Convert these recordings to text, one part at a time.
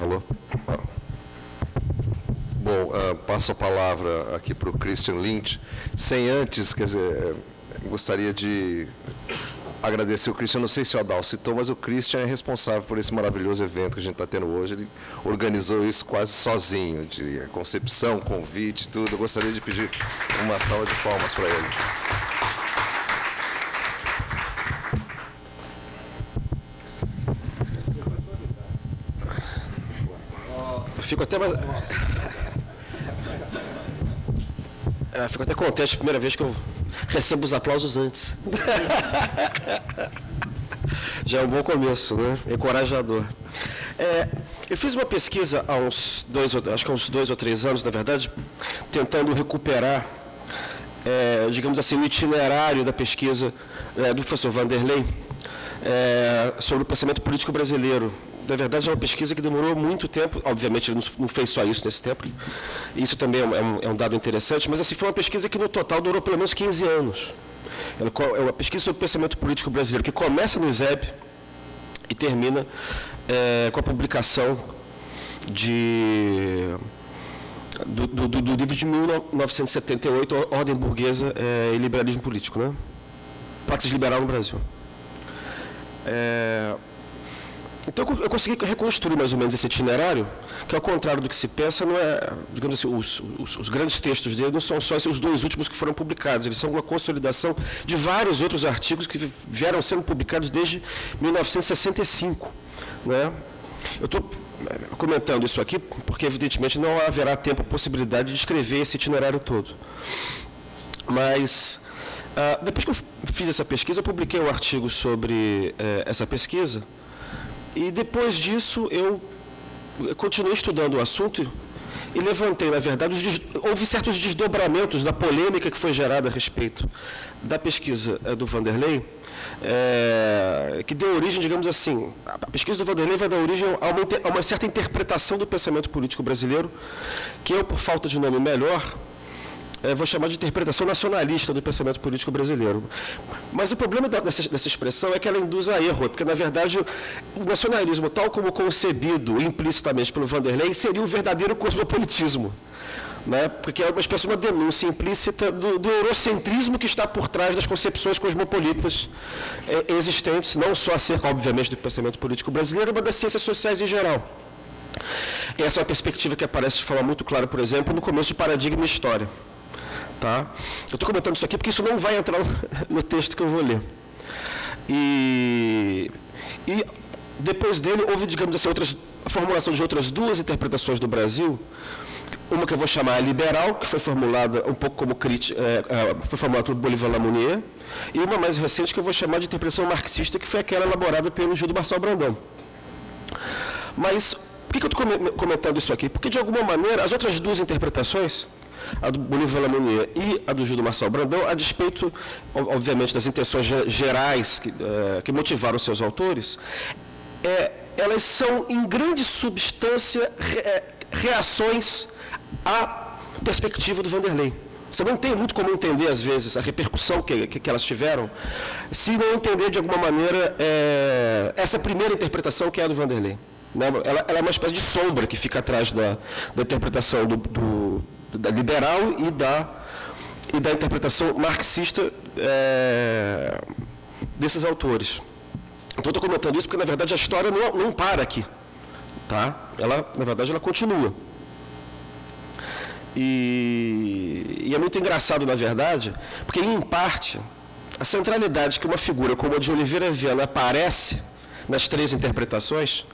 Alô? Bom, passo a palavra aqui para o Christian Lynch. Sem antes, quer dizer, gostaria de agradecer o Christian. Não sei se o Adal citou, mas o Christian é responsável por esse maravilhoso evento que a gente está tendo hoje. Ele organizou isso quase sozinho, eu diria. Concepção, convite, tudo. Eu gostaria de pedir uma salva de palmas para ele. Fico até mais... fico até contente, primeira vez que eu recebo os aplausos antes. Já é um bom começo, né? Encorajador. Eu fiz uma pesquisa há uns 2 ou 3 anos, na verdade, tentando recuperar, digamos assim, o itinerário da pesquisa do professor Vanderlei sobre o pensamento político brasileiro. Na verdade, é uma pesquisa que demorou muito tempo. Obviamente, ele não fez só isso nesse tempo. Isso também é um dado interessante. Mas, assim, foi uma pesquisa que, no total, durou pelo menos 15 anos. É uma pesquisa sobre o pensamento político brasileiro, que começa no ISEB e termina com a publicação do livro de 1978, Ordem Burguesa e Liberalismo Político, né? Praxis Liberal no Brasil. Então, eu consegui reconstruir mais ou menos esse itinerário, que, ao contrário do que se pensa, não é, digamos assim, os grandes textos dele não são só os 2 últimos que foram publicados, eles são uma consolidação de vários outros artigos que vieram sendo publicados desde 1965. Né? Eu estou comentando isso aqui porque, evidentemente, não haverá tempo, possibilidade de escrever esse itinerário todo. Mas, depois que eu fiz essa pesquisa, eu publiquei um artigo sobre essa pesquisa. E, depois disso, eu continuei estudando o assunto e levantei, na verdade, houve certos desdobramentos da polêmica que foi gerada a respeito da pesquisa do Vanderlei, que deu origem, digamos assim, a pesquisa do Vanderlei vai dar origem a uma certa interpretação do pensamento político brasileiro, que eu, por falta de nome melhor, vou chamar de interpretação nacionalista do pensamento político brasileiro. Mas o problema dessa expressão é que ela induz a erro, porque, na verdade, o nacionalismo, tal como concebido implicitamente pelo Vanderlei, seria o verdadeiro cosmopolitismo, né? Porque é uma denúncia implícita do eurocentrismo que está por trás das concepções cosmopolitas existentes, não só acerca, obviamente, do pensamento político brasileiro, mas das ciências sociais em geral. Essa é uma perspectiva que aparece de forma muito clara, por exemplo, no começo de Paradigma e História. Tá? Eu estou comentando isso aqui porque isso não vai entrar no texto que eu vou ler. E depois dele houve, digamos assim, a formulação de outras 2 interpretações do Brasil. Uma que eu vou chamar liberal, que foi formulada um pouco como crítica, foi formulada por Bolivar Lamounier, e uma mais recente que eu vou chamar de interpretação marxista, que foi aquela elaborada pelo Gildo Marçal Brandão. Mas por que eu estou comentando isso aqui? Porque, de alguma maneira, as outras 2 interpretações, a do Bolivar Lamounier e a do Gildo Marçal Brandão, a despeito, obviamente, das intenções gerais que motivaram seus autores, elas são, em grande substância, reações à perspectiva do Vanderlei. Você não tem muito como entender, às vezes, a repercussão que elas tiveram, se não entender, de alguma maneira, essa primeira interpretação que é a do Vanderlei. Né? Ela é uma espécie de sombra que fica atrás da interpretação da liberal e da interpretação marxista desses autores. Então, eu estou comentando isso porque, na verdade, a história não para aqui. Tá? Na verdade, ela continua. E é muito engraçado, na verdade, porque, em parte, a centralidade que uma figura como a de Oliveira Viana aparece nas 3 interpretações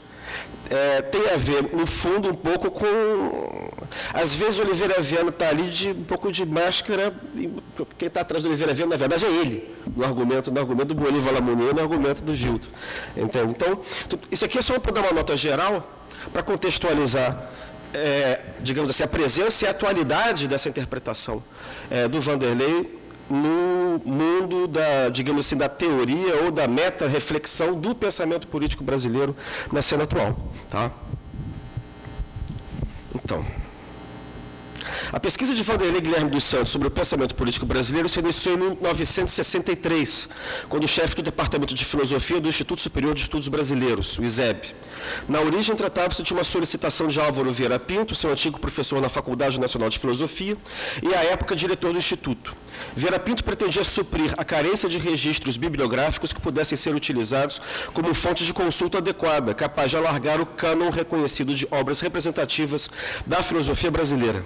tem a ver, no fundo, um pouco com... Às vezes, o Oliveira Viana está ali um pouco de máscara, e quem está atrás do Oliveira Viana, na verdade, é ele, no argumento do Bolivar Lamounier, no argumento do Gildo. Entende? Então, isso aqui é só para dar uma nota geral, para contextualizar, digamos assim, a presença e a atualidade dessa interpretação do Vanderlei no mundo digamos assim, da teoria ou da meta-reflexão do pensamento político brasileiro na cena atual. Tá? Então, A pesquisa de Vanderlei Guilherme dos Santos sobre o pensamento político brasileiro se iniciou em 1963, quando chefe do Departamento de Filosofia do Instituto Superior de Estudos Brasileiros, o ISEB. Na origem, tratava-se de uma solicitação de Álvaro Vieira Pinto, seu antigo professor na Faculdade Nacional de Filosofia, e, à época, diretor do Instituto. Vieira Pinto pretendia suprir a carência de registros bibliográficos que pudessem ser utilizados como fonte de consulta adequada, capaz de alargar o cânon reconhecido de obras representativas da filosofia brasileira.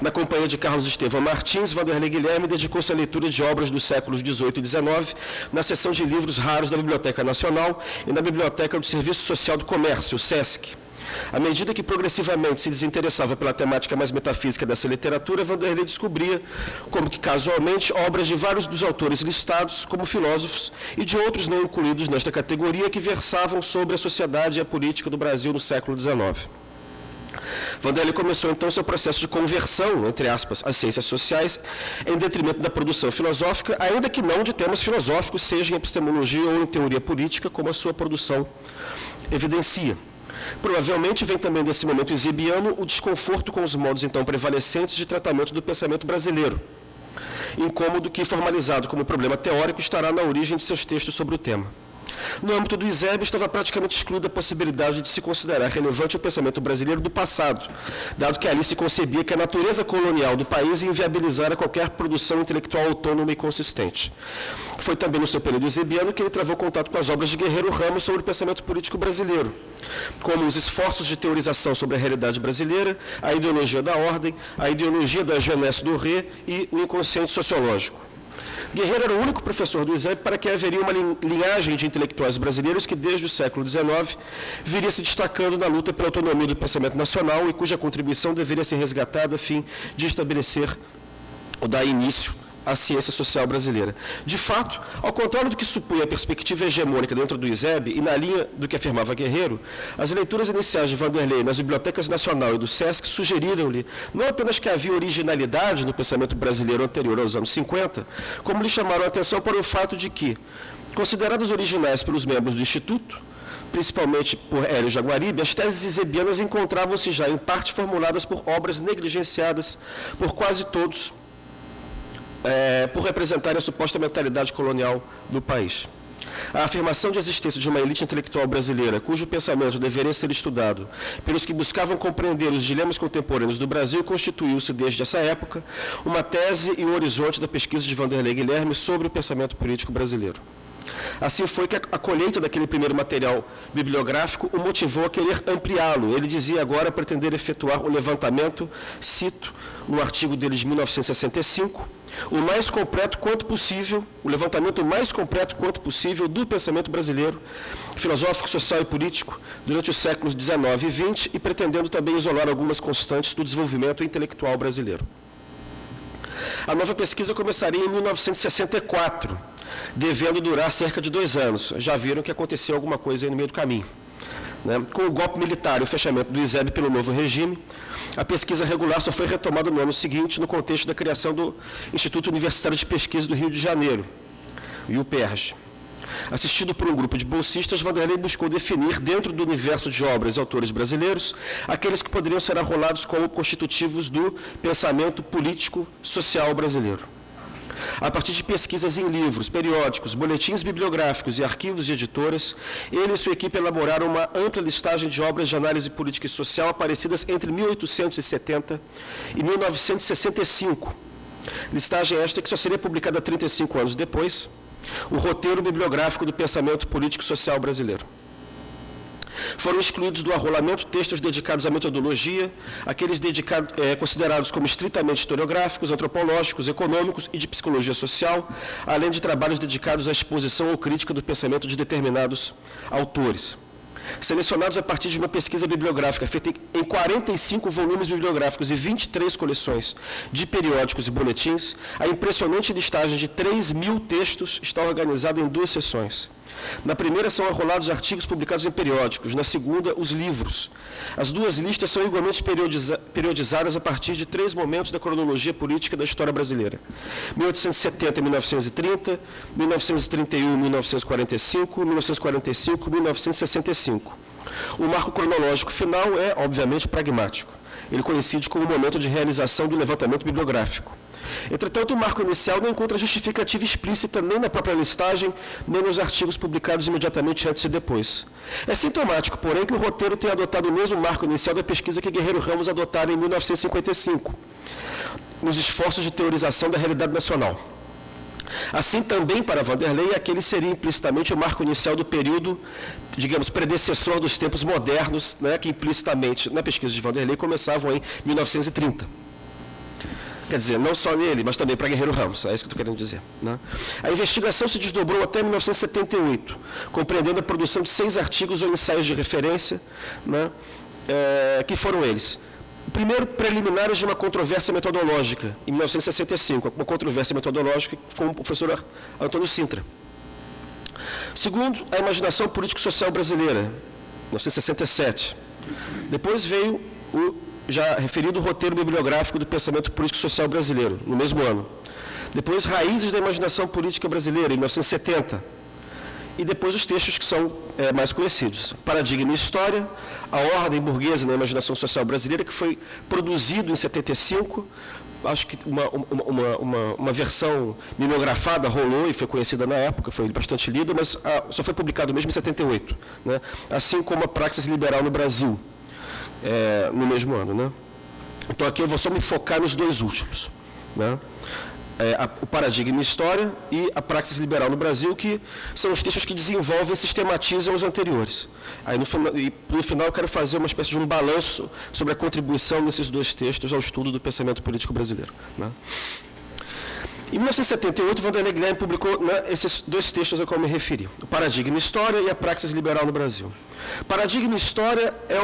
Na companhia de Carlos Estevão Martins, Vanderlei Guilherme dedicou-se à leitura de obras dos séculos XVIII e XIX na seção de livros raros da Biblioteca Nacional e na Biblioteca do Serviço Social do Comércio, o SESC. À medida que progressivamente se desinteressava pela temática mais metafísica dessa literatura, Vanderlei descobria, como que casualmente, obras de vários dos autores listados como filósofos e de outros não incluídos nesta categoria que versavam sobre a sociedade e a política do Brasil no século XIX. Vanderlei começou, então, seu processo de conversão, entre aspas, às ciências sociais, em detrimento da produção filosófica, ainda que não de temas filosóficos, seja em epistemologia ou em teoria política, como a sua produção evidencia. Provavelmente vem também desse momento exibiano o desconforto com os modos, então, prevalecentes de tratamento do pensamento brasileiro, incômodo que, formalizado como problema teórico, estará na origem de seus textos sobre o tema. No âmbito do ISEB, estava praticamente excluída a possibilidade de se considerar relevante o pensamento brasileiro do passado, dado que ali se concebia que a natureza colonial do país inviabilizara qualquer produção intelectual autônoma e consistente. Foi também no seu período isebiano que ele travou contato com as obras de Guerreiro Ramos sobre o pensamento político brasileiro, como os esforços de teorização sobre a realidade brasileira, a ideologia da ordem, a ideologia da jeunesse do ré e o inconsciente sociológico. Guerreiro era o único professor do ISEB para quem haveria uma linhagem de intelectuais brasileiros que, desde o século XIX, viria se destacando na luta pela autonomia do pensamento nacional e cuja contribuição deveria ser resgatada a fim de estabelecer ou dar início à ciência social brasileira. De fato, ao contrário do que supunha a perspectiva hegemônica dentro do ISEB e na linha do que afirmava Guerreiro, as leituras iniciais de Vanderlei nas bibliotecas Nacional e do SESC sugeriram-lhe não apenas que havia originalidade no pensamento brasileiro anterior aos anos 50, como lhe chamaram a atenção para o fato de que, consideradas originais pelos membros do Instituto, principalmente por Hélio Jaguaribe, as teses isebianas encontravam-se já em parte formuladas por obras negligenciadas por quase todos, por representarem a suposta mentalidade colonial do país. A afirmação de existência de uma elite intelectual brasileira, cujo pensamento deveria ser estudado pelos que buscavam compreender os dilemas contemporâneos do Brasil, constituiu-se, desde essa época, uma tese e um horizonte da pesquisa de Vanderlei Guilherme sobre o pensamento político brasileiro. Assim foi que a colheita daquele primeiro material bibliográfico o motivou a querer ampliá-lo. Ele dizia agora pretender efetuar o levantamento, cito, no artigo dele de 1965, o levantamento mais completo quanto possível do pensamento brasileiro, filosófico, social e político, durante os séculos XIX e XX, e pretendendo também isolar algumas constantes do desenvolvimento intelectual brasileiro. A nova pesquisa começaria em 1964, devendo durar cerca de 2 anos. Já viram que aconteceu alguma coisa aí no meio do caminho. Com o golpe militar e o fechamento do ISEB pelo novo regime, a pesquisa regular só foi retomada no ano seguinte, no contexto da criação do Instituto Universitário de Pesquisa do Rio de Janeiro, o UPERJ. Assistido por um grupo de bolsistas, Vanderlei buscou definir, dentro do universo de obras e autores brasileiros, aqueles que poderiam ser arrolados como constitutivos do pensamento político social brasileiro. A partir de pesquisas em livros, periódicos, boletins bibliográficos e arquivos de editoras, ele e sua equipe elaboraram uma ampla listagem de obras de análise política e social aparecidas entre 1870 e 1965. Listagem esta que só seria publicada 35 anos depois, o roteiro bibliográfico do pensamento político e social brasileiro. Foram excluídos do arrolamento textos dedicados à metodologia, aqueles considerados como estritamente historiográficos, antropológicos, econômicos e de psicologia social, além de trabalhos dedicados à exposição ou crítica do pensamento de determinados autores. Selecionados a partir de uma pesquisa bibliográfica feita em 45 volumes bibliográficos e 23 coleções de periódicos e boletins, a impressionante listagem de 3.000 textos está organizada em 2 seções. Na primeira são arrolados artigos publicados em periódicos, na segunda, os livros. As 2 listas são igualmente periodizadas a partir de 3 momentos da cronologia política da história brasileira: 1870 e 1930, 1931 e 1945, 1945 e 1965. O marco cronológico final é, obviamente, pragmático. ele coincide com o momento de realização do levantamento bibliográfico. Entretanto, o marco inicial não encontra justificativa explícita nem na própria listagem, nem nos artigos publicados imediatamente antes e depois. É sintomático, porém, que o roteiro tenha adotado o mesmo marco inicial da pesquisa que Guerreiro Ramos adotara em 1955, nos esforços de teorização da realidade nacional. Assim, também para Vanderlei, aquele seria implicitamente o marco inicial do período, digamos, predecessor dos tempos modernos, né, que implicitamente, na pesquisa de Vanderlei, começavam em 1930. Quer dizer, não só nele, mas também para Guerreiro Ramos, é isso que eu estou querendo dizer. Né? A investigação se desdobrou até 1978, compreendendo a produção de 6 artigos ou ensaios de referência, né, que foram eles. Primeiro, preliminares de uma controvérsia metodológica, em 1965, uma controvérsia metodológica com o professor Antônio Sintra. Segundo, a imaginação político-social brasileira, 1967. Depois veio o já referido roteiro bibliográfico do pensamento político-social brasileiro, no mesmo ano. Depois, Raízes da Imaginação Política Brasileira, em 1970. E depois os textos que são mais conhecidos. Paradigma e História, A Ordem Burguesa na Imaginação Social Brasileira, que foi produzido em 75, acho que uma versão mimeografada rolou e foi conhecida na época, foi bastante lida, mas só foi publicado mesmo em 78, né? Assim como a Praxis Liberal no Brasil, no mesmo ano. Né? Então, aqui eu vou só me focar nos 2 últimos. Né? O Paradigma e História e a Praxis Liberal no Brasil, que são os textos que desenvolvem e sistematizam os anteriores. Aí, no final, eu quero fazer uma espécie de um balanço sobre a contribuição desses 2 textos ao estudo do pensamento político brasileiro. Né? Em 1978, Vanderlei Guilherme publicou, né, esses 2 textos a qual me referi, o Paradigma e História e a Praxis Liberal no Brasil. Paradigma e História é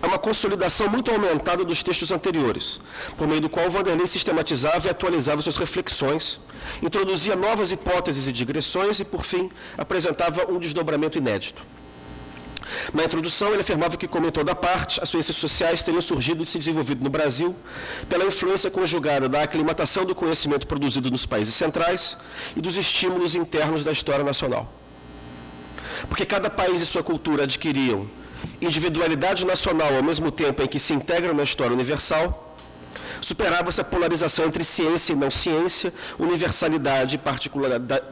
uma consolidação muito aumentada dos textos anteriores, por meio do qual Vanderlei sistematizava e atualizava suas reflexões, introduzia novas hipóteses e digressões e, por fim, apresentava um desdobramento inédito. Na introdução, ele afirmava que, como em toda parte, as ciências sociais teriam surgido e se desenvolvido no Brasil pela influência conjugada da aclimatação do conhecimento produzido nos países centrais e dos estímulos internos da história nacional. Porque cada país e sua cultura adquiriam individualidade nacional ao mesmo tempo em que se integram na história universal, superava-se a polarização entre ciência e não ciência, universalidade e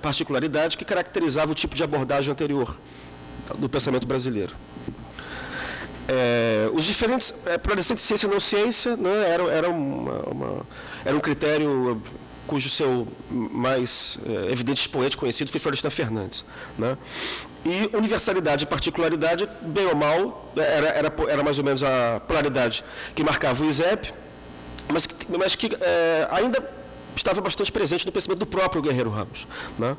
particularidade que caracterizava o tipo de abordagem anterior do pensamento brasileiro. Os diferentes polarização entre ciência e não ciência, né, era um critério cujo seu mais evidente expoente conhecido foi Florestan Fernandes. Né? E universalidade e particularidade, bem ou mal, era mais ou menos a polaridade que marcava o ISEB, mas que ainda estava bastante presente no pensamento do próprio Guerreiro Ramos. Né?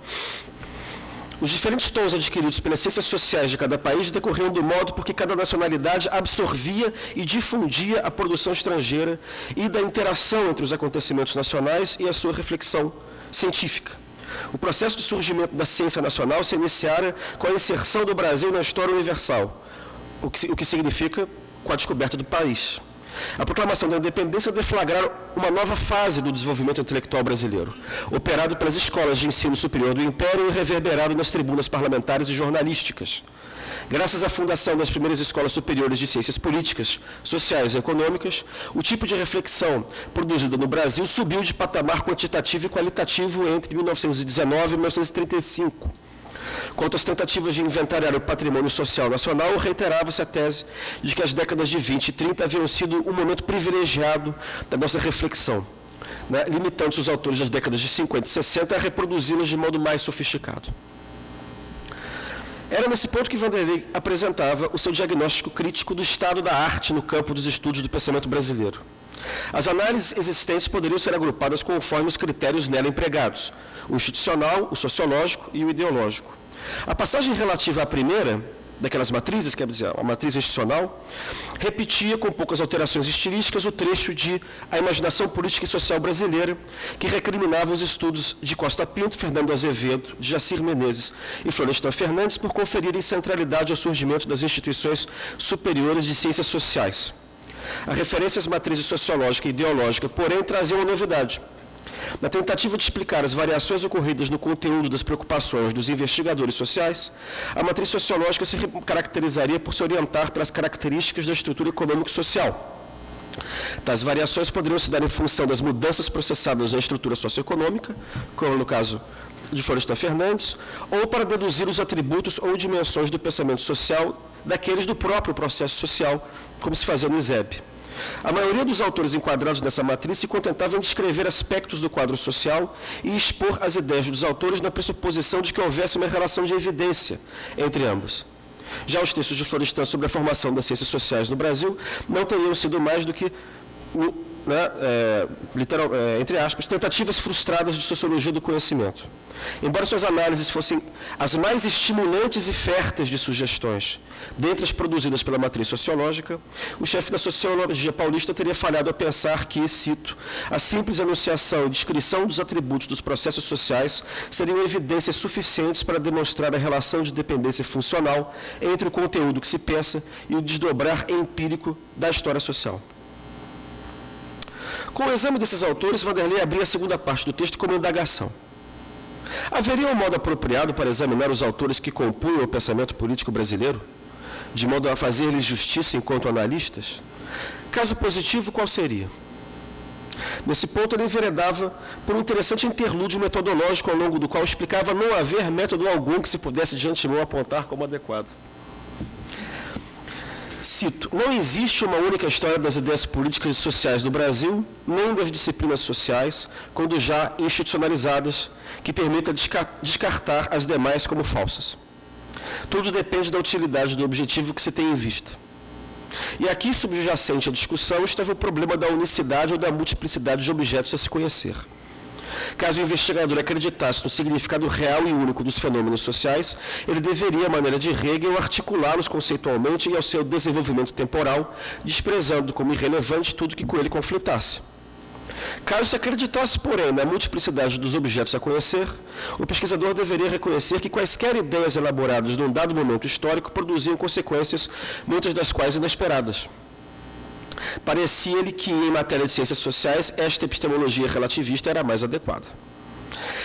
Os diferentes tons adquiridos pelas ciências sociais de cada país decorriam do modo por que cada nacionalidade absorvia e difundia a produção estrangeira e da interação entre os acontecimentos nacionais e a sua reflexão científica. O processo de surgimento da ciência nacional se iniciara com a inserção do Brasil na história universal, o que significa com a descoberta do país. A proclamação da independência deflagraram uma nova fase do desenvolvimento intelectual brasileiro, operado pelas escolas de ensino superior do Império e reverberado nas tribunas parlamentares e jornalísticas. Graças à fundação das primeiras escolas superiores de ciências políticas, sociais e econômicas, o tipo de reflexão produzida no Brasil subiu de patamar quantitativo e qualitativo entre 1919 e 1935. Quanto às tentativas de inventariar o patrimônio social nacional, reiterava-se a tese de que as décadas de 20 e 30 haviam sido um momento privilegiado da nossa reflexão, né, limitando-se os autores das décadas de 50 e 60 a reproduzi-las de modo mais sofisticado. Era nesse ponto que Vanderlei apresentava o seu diagnóstico crítico do estado da arte no campo dos estudos do pensamento brasileiro. As análises existentes poderiam ser agrupadas conforme os critérios nela empregados, o institucional, o sociológico e o ideológico. A passagem relativa à primeira, daquelas matrizes, quer dizer, a matriz institucional, repetia com poucas alterações estilísticas o trecho de A Imaginação Política e Social Brasileira, que recriminava os estudos de Costa Pinto, Fernando Azevedo, de Jacir Menezes e Florestan Fernandes por conferirem centralidade ao surgimento das instituições superiores de ciências sociais. A referência às matrizes sociológica e ideológica, porém, trazia uma novidade. Na tentativa de explicar as variações ocorridas no conteúdo das preocupações dos investigadores sociais, a matriz sociológica se caracterizaria por se orientar pelas características da estrutura econômico-social. Tais variações poderiam se dar em função das mudanças processadas na estrutura socioeconômica, como no caso de Florestan Fernandes, ou para deduzir os atributos ou dimensões do pensamento social daqueles do próprio processo social, como se fazia no ISEB. A maioria dos autores enquadrados nessa matriz se contentavam em descrever aspectos do quadro social e expor as ideias dos autores na pressuposição de que houvesse uma relação de evidência entre ambos. Já os textos de Florestan sobre a formação das ciências sociais no Brasil não teriam sido mais do que, entre aspas, tentativas frustradas de sociologia do conhecimento. Embora suas análises fossem as mais estimulantes e férteis de sugestões, dentre as produzidas pela matriz sociológica, o chefe da sociologia paulista teria falhado a pensar que, cito, a simples enunciação e descrição dos atributos dos processos sociais seriam evidências suficientes para demonstrar a relação de dependência funcional entre o conteúdo que se pensa e o desdobrar empírico da história social. Com o exame desses autores, Vanderlei abria a segunda parte do texto como indagação. Haveria um modo apropriado para examinar os autores que compunham o pensamento político brasileiro, de modo a fazer-lhes justiça enquanto analistas? Caso positivo, qual seria? Nesse ponto, ele enveredava por um interessante interlúdio metodológico ao longo do qual explicava não haver método algum que se pudesse de antemão apontar como adequado. Cito, não existe uma única história das ideias políticas e sociais do Brasil, nem das disciplinas sociais, quando já institucionalizadas, que permita descartar as demais como falsas. Tudo depende da utilidade do objetivo que se tem em vista. E aqui, subjacente à discussão, estava o problema da unicidade ou da multiplicidade de objetos a se conhecer. Caso o investigador acreditasse no significado real e único dos fenômenos sociais, ele deveria, à maneira de Hegel, articulá-los conceitualmente e ao seu desenvolvimento temporal, desprezando como irrelevante tudo que com ele conflitasse. Caso se acreditasse, porém, na multiplicidade dos objetos a conhecer, o pesquisador deveria reconhecer que quaisquer ideias elaboradas num dado momento histórico produziam consequências, muitas das quais inesperadas. Parecia-lhe que, em matéria de ciências sociais, esta epistemologia relativista era a mais adequada.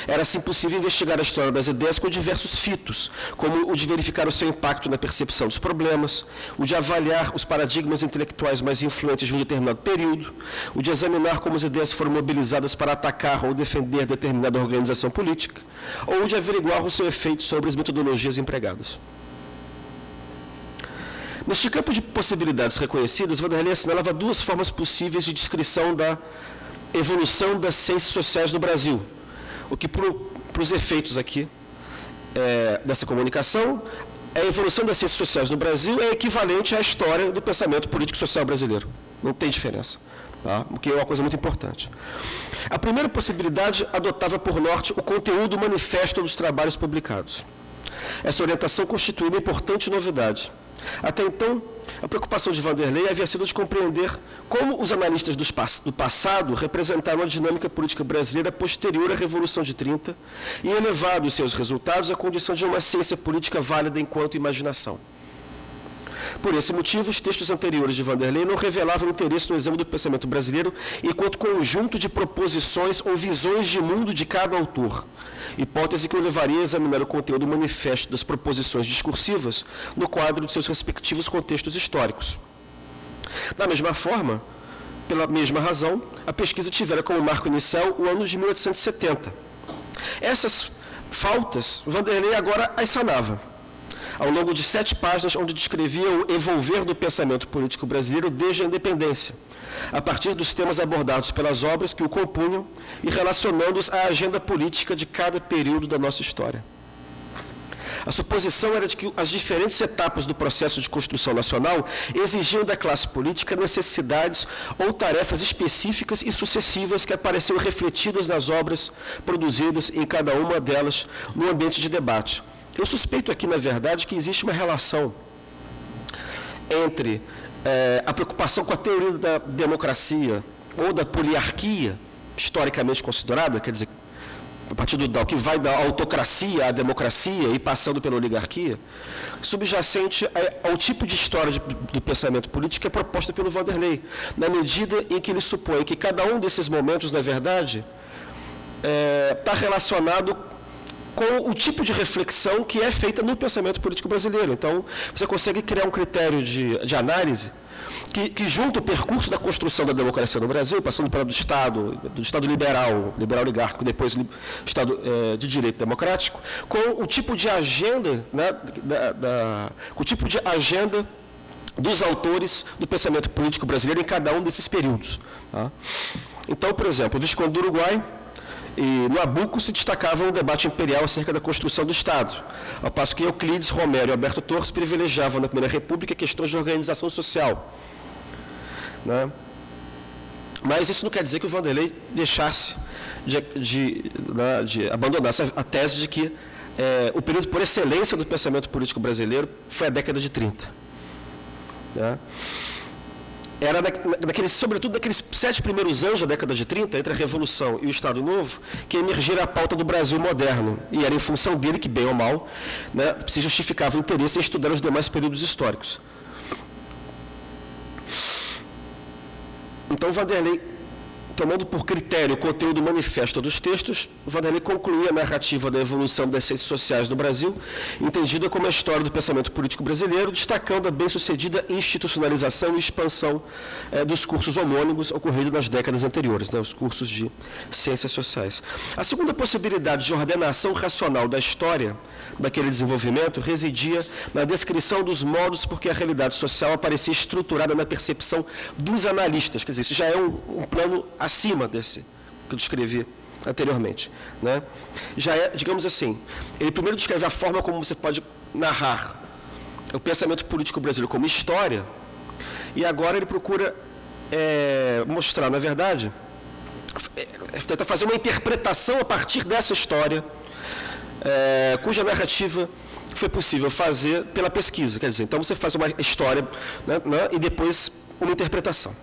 Era, assim, possível investigar a história das ideias com diversos fitos, como o de verificar o seu impacto na percepção dos problemas, o de avaliar os paradigmas intelectuais mais influentes de um determinado período, o de examinar como as ideias foram mobilizadas para atacar ou defender determinada organização política, ou o de averiguar o seu efeito sobre as metodologias empregadas. Neste campo de possibilidades reconhecidas, Vanderlei assinalava duas formas possíveis de descrição da evolução das ciências sociais no Brasil, o que, para os efeitos aqui dessa comunicação, a evolução das ciências sociais no Brasil é equivalente à história do pensamento político-social brasileiro. Não tem diferença, tá? O que é uma coisa muito importante. A primeira possibilidade adotava por norte o conteúdo manifesto dos trabalhos publicados. Essa orientação constitui uma importante novidade. Até então, a preocupação de Vanderlei havia sido de compreender como os analistas do passado representaram a dinâmica política brasileira posterior à Revolução de 30 e elevado os seus resultados à condição de uma ciência política válida enquanto imaginação. Por esse motivo, os textos anteriores de Vanderlei não revelavam interesse no exame do pensamento brasileiro enquanto conjunto de proposições ou visões de mundo de cada autor, hipótese que o levaria a examinar o conteúdo manifesto das proposições discursivas no quadro de seus respectivos contextos históricos. Da mesma forma, pela mesma razão, a pesquisa tivera como marco inicial o ano de 1870. Essas faltas, Vanderlei agora as sanava, ao longo de 7 páginas, onde descrevia o evolver do pensamento político brasileiro desde a independência, a partir dos temas abordados pelas obras que o compunham e relacionando-os à agenda política de cada período da nossa história. A suposição era de que as diferentes etapas do processo de construção nacional exigiam da classe política necessidades ou tarefas específicas e sucessivas que apareciam refletidas nas obras produzidas em cada uma delas no ambiente de debate. Eu suspeito aqui, na verdade, que existe uma relação entre a preocupação com a teoria da democracia ou da poliarquia, historicamente considerada, quer dizer, a partir do que vai da autocracia à democracia e passando pela oligarquia, subjacente ao tipo de história do pensamento político que é proposta pelo Vanderlei, na medida em que ele supõe que cada um desses momentos, na verdade, está relacionado com o tipo de reflexão que é feita no pensamento político brasileiro. Então, você consegue criar um critério de análise que junta o percurso da construção da democracia no Brasil, passando do Estado liberal oligárquico, depois Estado de direito democrático, com o tipo de agenda, né, com o tipo de agenda dos autores do pensamento político brasileiro em cada um desses períodos. Tá? Então, por exemplo, o Visconde do Uruguai e Nabucco se destacava um debate imperial acerca da construção do Estado, ao passo que Euclides, Romero e Alberto Torres privilegiavam na Primeira República questões de organização social. Né? Mas isso não quer dizer que o Vanderlei deixasse de abandonasse a tese de que o período por excelência do pensamento político brasileiro foi a década de 30. Né? Era sobretudo daqueles 7 primeiros anos da década de 30, entre a Revolução e o Estado Novo, que emergira a pauta do Brasil moderno. E era em função dele que, bem ou mal, né, se justificava o interesse em estudar os demais períodos históricos. Então, Vanderlei, tomando por critério o conteúdo manifesto dos textos, Vanderlei concluía a narrativa da evolução das ciências sociais no Brasil, entendida como a história do pensamento político brasileiro, destacando a bem-sucedida institucionalização e expansão dos cursos homônimos ocorridos nas décadas anteriores, né, os cursos de ciências sociais. A segunda possibilidade de ordenação racional da história daquele desenvolvimento residia na descrição dos modos por que a realidade social aparecia estruturada na percepção dos analistas. Quer dizer, isso já é um plano acima desse que eu descrevi anteriormente. Né? Já é, digamos assim, ele primeiro descreve a forma como você pode narrar o pensamento político brasileiro como história, e agora ele procura mostrar, na verdade, tenta fazer uma interpretação a partir dessa história, cuja narrativa foi possível fazer pela pesquisa. Quer dizer, então você faz uma história, né, e depois uma interpretação.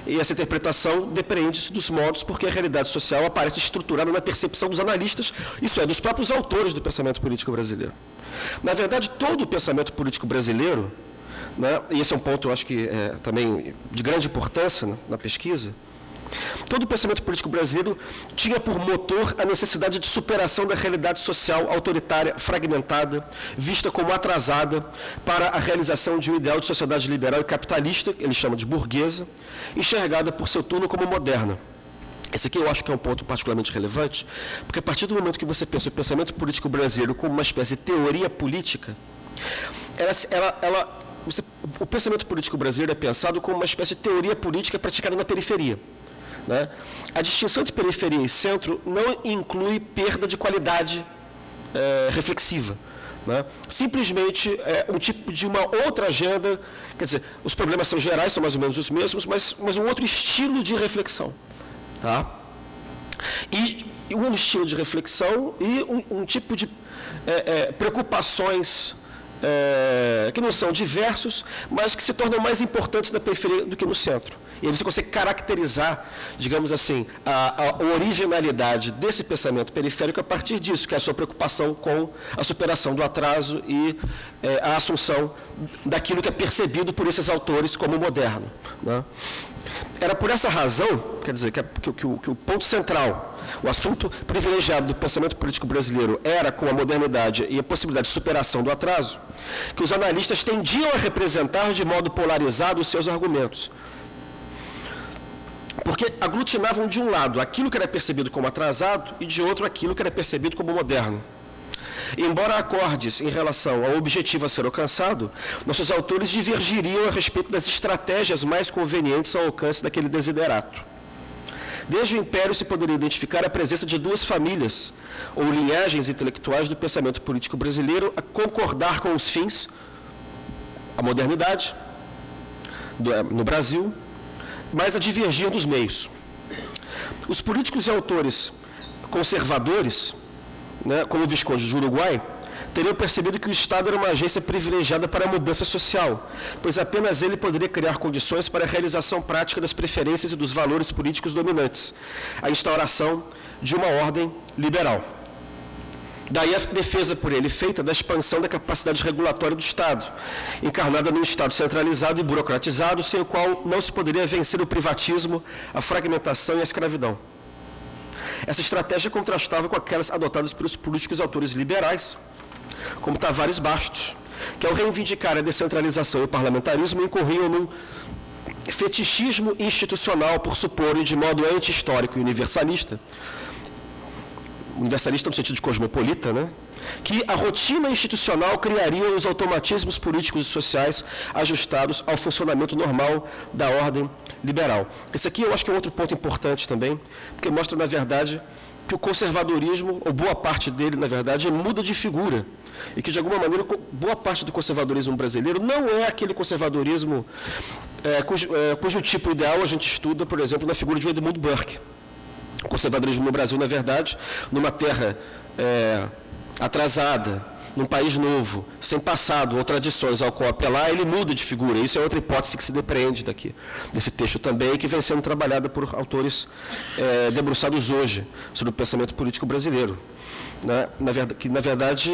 E essa interpretação depende dos modos porque a realidade social aparece estruturada na percepção dos analistas, isso é, dos próprios autores do pensamento político brasileiro. Na verdade, todo o pensamento político brasileiro, né, e esse é um ponto, eu acho que também de grande importância, né, na pesquisa, todo o pensamento político brasileiro tinha por motor a necessidade de superação da realidade social autoritária, fragmentada, vista como atrasada para a realização de um ideal de sociedade liberal e capitalista, ele chama de burguesa, enxergada por seu turno como moderna. Esse aqui eu acho que é um ponto particularmente relevante, porque a partir do momento que você pensa o pensamento político brasileiro como uma espécie de teoria política, o pensamento político brasileiro é pensado como uma espécie de teoria política praticada na periferia. Né? A distinção de periferia e centro não inclui perda de qualidade reflexiva. Né? Simplesmente um tipo de uma outra agenda, quer dizer, os problemas são gerais, são mais ou menos os mesmos, mas um outro estilo de reflexão. Tá? E um estilo de reflexão e um tipo de preocupações que não são diversos, mas que se tornam mais importantes na periferia do que no centro. E aí você consegue caracterizar, digamos assim, a originalidade desse pensamento periférico a partir disso, que é a sua preocupação com a superação do atraso e a assunção daquilo que é percebido por esses autores como moderno. Né? Era por essa razão, quer dizer, que o ponto central, o assunto privilegiado do pensamento político brasileiro era com a modernidade e a possibilidade de superação do atraso, que os analistas tendiam a representar de modo polarizado os seus argumentos. Porque aglutinavam de um lado aquilo que era percebido como atrasado e de outro aquilo que era percebido como moderno. Embora acordes em relação ao objetivo a ser alcançado, nossos autores divergiriam a respeito das estratégias mais convenientes ao alcance daquele desiderato. Desde o Império se poderia identificar a presença de duas famílias ou linhagens intelectuais do pensamento político brasileiro a concordar com os fins, a modernidade no Brasil, mas a divergir dos meios. Os políticos e autores conservadores, né, como o Visconde do Uruguai, teriam percebido que o Estado era uma agência privilegiada para a mudança social, pois apenas ele poderia criar condições para a realização prática das preferências e dos valores políticos dominantes, a instauração de uma ordem liberal. Daí a defesa por ele feita da expansão da capacidade regulatória do Estado, encarnada num Estado centralizado e burocratizado, sem o qual não se poderia vencer o privatismo, a fragmentação e a escravidão. Essa estratégia contrastava com aquelas adotadas pelos políticos e autores liberais, como Tavares Bastos, que ao reivindicar a descentralização e o parlamentarismo incorriam num fetichismo institucional por suporem de modo anti-histórico e universalista no sentido de cosmopolita, né? Que a rotina institucional criaria os automatismos políticos e sociais ajustados ao funcionamento normal da ordem liberal. Esse aqui eu acho que é outro ponto importante também, porque mostra, na verdade, que o conservadorismo, ou boa parte dele, na verdade, muda de figura. E que, de alguma maneira, boa parte do conservadorismo brasileiro não é aquele conservadorismo cujo tipo ideal a gente estuda, por exemplo, na figura de Edmund Burke. O conservadorismo no Brasil, na verdade, numa terra atrasada, num país novo, sem passado ou tradições ao qual apelar, ele muda de figura. Isso é outra hipótese que se depreende daqui, desse texto também, que vem sendo trabalhada por autores debruçados hoje sobre o pensamento político brasileiro. Né? Na verdade,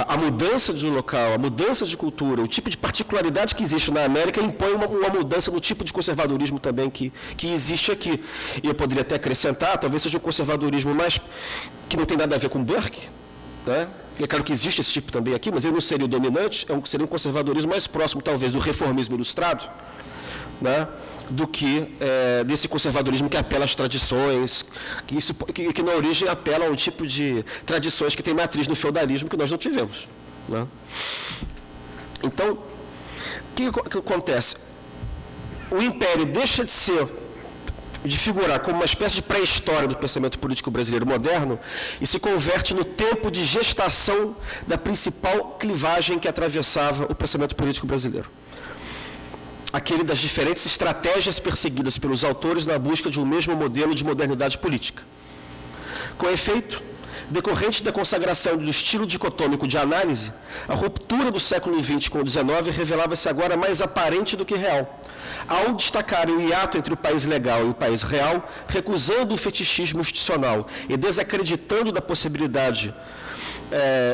a mudança de local, a mudança de cultura, o tipo de particularidade que existe na América impõe uma mudança no tipo de conservadorismo também que existe aqui. E eu poderia até acrescentar, talvez seja um conservadorismo mais que não tem nada a ver com Burke, né? É claro que existe esse tipo também aqui, mas ele não seria o dominante, seria um conservadorismo mais próximo, talvez, do reformismo ilustrado, né? Do que desse conservadorismo que apela às tradições, que na origem apela a um tipo de tradições que tem matriz no feudalismo que nós não tivemos. Né? Então, o que acontece? O Império deixa de figurar como uma espécie de pré-história do pensamento político brasileiro moderno e se converte no tempo de gestação da principal clivagem que atravessava o pensamento político brasileiro. Aquele das diferentes estratégias perseguidas pelos autores na busca de um mesmo modelo de modernidade política. Com efeito, decorrente da consagração do estilo dicotômico de análise, a ruptura do século XX com o XIX revelava-se agora mais aparente do que real, ao destacar o hiato entre o país legal e o país real, recusando o fetichismo institucional e desacreditando da possibilidade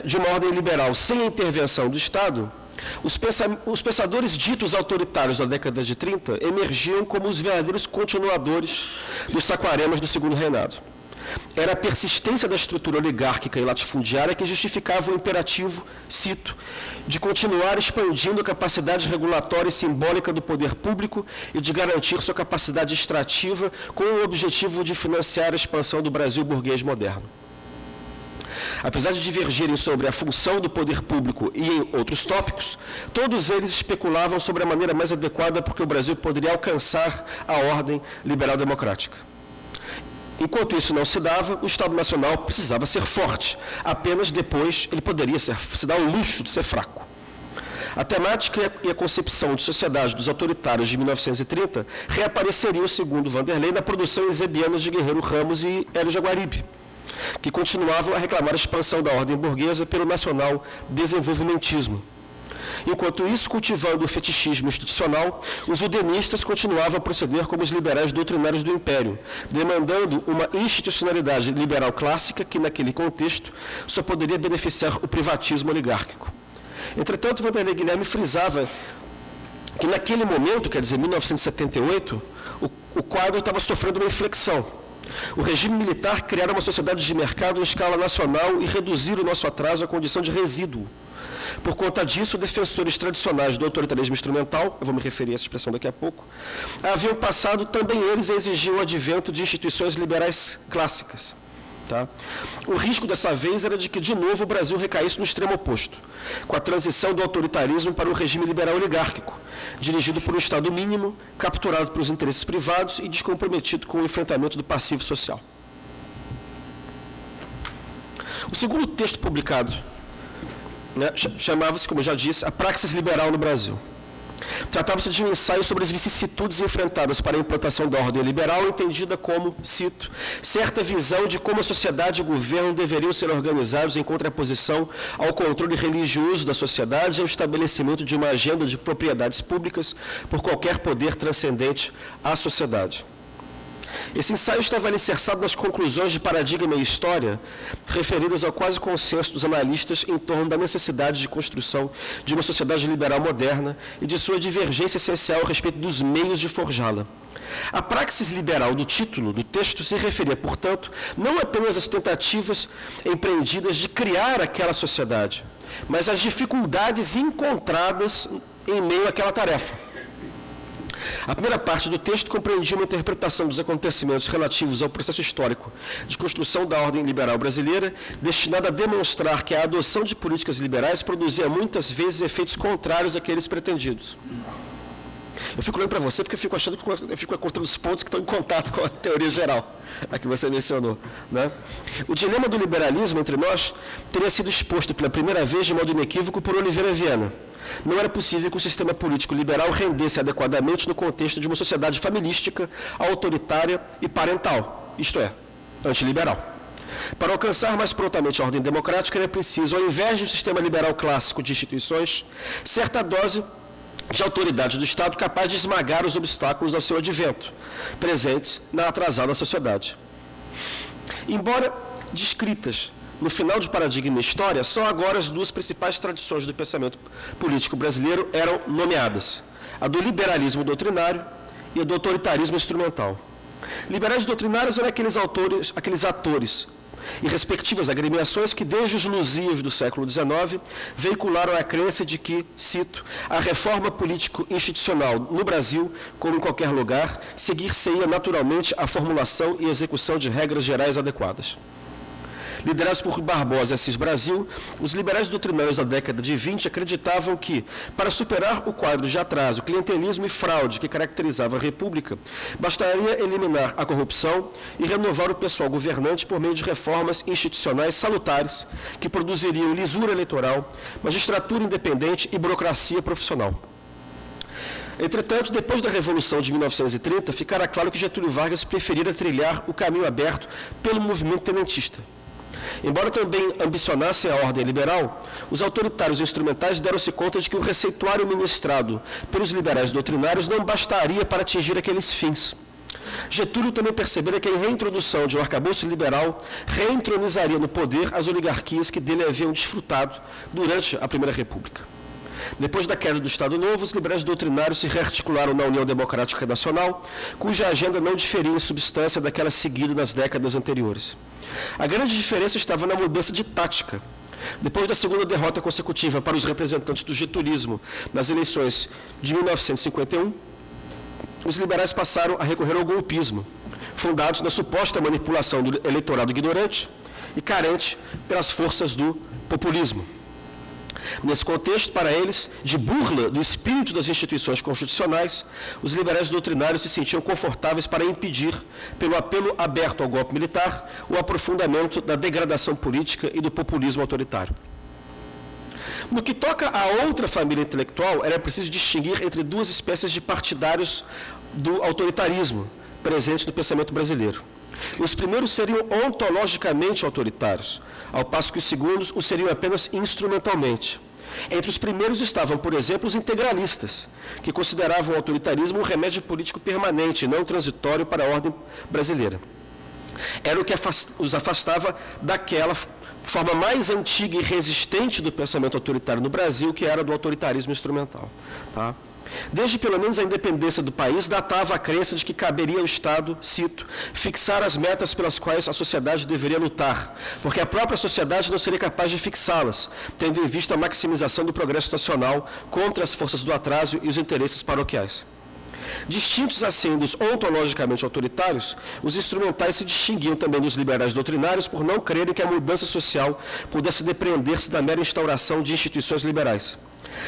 de uma ordem liberal sem a intervenção do Estado. Os pensadores ditos autoritários da década de 30 emergiam como os verdadeiros continuadores dos saquaremas do segundo reinado. Era a persistência da estrutura oligárquica e latifundiária que justificava o imperativo, cito, de continuar expandindo a capacidade regulatória e simbólica do poder público e de garantir sua capacidade extrativa com o objetivo de financiar a expansão do Brasil burguês moderno. Apesar de divergirem sobre a função do poder público e em outros tópicos, todos eles especulavam sobre a maneira mais adequada por que o Brasil poderia alcançar a ordem liberal-democrática. Enquanto isso não se dava, o Estado Nacional precisava ser forte. Apenas depois ele poderia se dar o luxo de ser fraco. A temática e a concepção de sociedade dos autoritários de 1930 reapareceriam, segundo Vanderlei, na produção eusebia de Guerreiro Ramos e Hélio Jaguaribe, que continuavam a reclamar a expansão da ordem burguesa pelo nacional desenvolvimentismo. Enquanto isso, cultivando o fetichismo institucional, os udenistas continuavam a proceder como os liberais doutrinários do Império, demandando uma institucionalidade liberal clássica que, naquele contexto, só poderia beneficiar o privatismo oligárquico. Entretanto, Vanderlei Guilherme frisava que, naquele momento, quer dizer, 1978, o quadro estava sofrendo uma inflexão. O regime militar criara uma sociedade de mercado em escala nacional e reduzir o nosso atraso à condição de resíduo. Por conta disso, defensores tradicionais do autoritarismo instrumental, eu vou me referir a essa expressão daqui a pouco, haviam passado também eles a exigir o advento de instituições liberais clássicas. Tá? O risco dessa vez era de que, de novo, o Brasil recaísse no extremo oposto, com a transição do autoritarismo para o regime liberal oligárquico, dirigido por um Estado mínimo, capturado pelos interesses privados e descomprometido com o enfrentamento do passivo social. O segundo texto publicado, né, chamava-se, como eu já disse, a Praxis Liberal no Brasil. Tratava-se de um ensaio sobre as vicissitudes enfrentadas para a implantação da ordem liberal, entendida como, cito, certa visão de como a sociedade e o governo deveriam ser organizados em contraposição ao controle religioso da sociedade e ao estabelecimento de uma agenda de propriedades públicas por qualquer poder transcendente à sociedade. Esse ensaio estava alicerçado nas conclusões de Paradigma e História, referidas ao quase consenso dos analistas em torno da necessidade de construção de uma sociedade liberal moderna e de sua divergência essencial a respeito dos meios de forjá-la. A praxis liberal do título do texto se referia, portanto, não apenas às tentativas empreendidas de criar aquela sociedade, mas às dificuldades encontradas em meio àquela tarefa. A primeira parte do texto compreendia uma interpretação dos acontecimentos relativos ao processo histórico de construção da ordem liberal brasileira, destinada a demonstrar que a adoção de políticas liberais produzia muitas vezes efeitos contrários àqueles pretendidos. Eu fico olhando para você porque eu fico contando os pontos que estão em contato com a teoria geral, a que você mencionou, né? O dilema do liberalismo entre nós teria sido exposto pela primeira vez de modo inequívoco por Oliveira Viana. Não era possível que o sistema político liberal rendesse adequadamente no contexto de uma sociedade familística, autoritária e parental, isto é, antiliberal. Para alcançar mais prontamente a ordem democrática, era preciso, ao invés de um sistema liberal clássico de instituições, certa dose de autoridade do Estado capaz de esmagar os obstáculos ao seu advento, presentes na atrasada sociedade. Embora descritas no final de Paradigma e História, só agora as duas principais tradições do pensamento político brasileiro eram nomeadas: a do liberalismo doutrinário e a do autoritarismo instrumental. Liberais doutrinários eram aqueles atores e respectivas agremiações que, desde os Lusíadas do século XIX, veicularam a crença de que, cito, a reforma político-institucional no Brasil, como em qualquer lugar, seguir-se-ia naturalmente a formulação e execução de regras gerais adequadas. Liderados por Barbosa e Assis Brasil, os liberais doutrinários da década de 20 acreditavam que, para superar o quadro de atraso, clientelismo e fraude que caracterizava a República, bastaria eliminar a corrupção e renovar o pessoal governante por meio de reformas institucionais salutares que produziriam lisura eleitoral, magistratura independente e burocracia profissional. Entretanto, depois da Revolução de 1930, ficara claro que Getúlio Vargas preferira trilhar o caminho aberto pelo movimento tenentista. Embora também ambicionassem a ordem liberal, os autoritários instrumentais deram-se conta de que o receituário ministrado pelos liberais doutrinários não bastaria para atingir aqueles fins. Getúlio também percebera que a reintrodução de um arcabouço liberal reentronizaria no poder as oligarquias que dele haviam desfrutado durante a Primeira República. Depois da queda do Estado Novo, os liberais doutrinários se rearticularam na União Democrática Nacional, cuja agenda não diferia em substância daquela seguida nas décadas anteriores. A grande diferença estava na mudança de tática. Depois da segunda derrota consecutiva para os representantes do getulismo nas eleições de 1951, os liberais passaram a recorrer ao golpismo, fundados na suposta manipulação do eleitorado ignorante e carente pelas forças do populismo. Nesse contexto, para eles, de burla do espírito das instituições constitucionais, os liberais doutrinários se sentiam confortáveis para impedir, pelo apelo aberto ao golpe militar, o aprofundamento da degradação política e do populismo autoritário. No que toca a outra família intelectual, era preciso distinguir entre duas espécies de partidários do autoritarismo presentes no pensamento brasileiro. Os primeiros seriam ontologicamente autoritários, ao passo que os segundos o seriam apenas instrumentalmente. Entre os primeiros estavam, por exemplo, os integralistas, que consideravam o autoritarismo um remédio político permanente, não transitório para a ordem brasileira. Era o que os afastava daquela forma mais antiga e resistente do pensamento autoritário no Brasil, que era do autoritarismo instrumental. Tá? Desde pelo menos a independência do país, datava a crença de que caberia ao Estado, cito, fixar as metas pelas quais a sociedade deveria lutar, porque a própria sociedade não seria capaz de fixá-las, tendo em vista a maximização do progresso nacional contra as forças do atraso e os interesses paroquiais. Distintos assim dos ontologicamente autoritários, os instrumentais se distinguiam também dos liberais doutrinários por não crerem que a mudança social pudesse depreender-se da mera instauração de instituições liberais.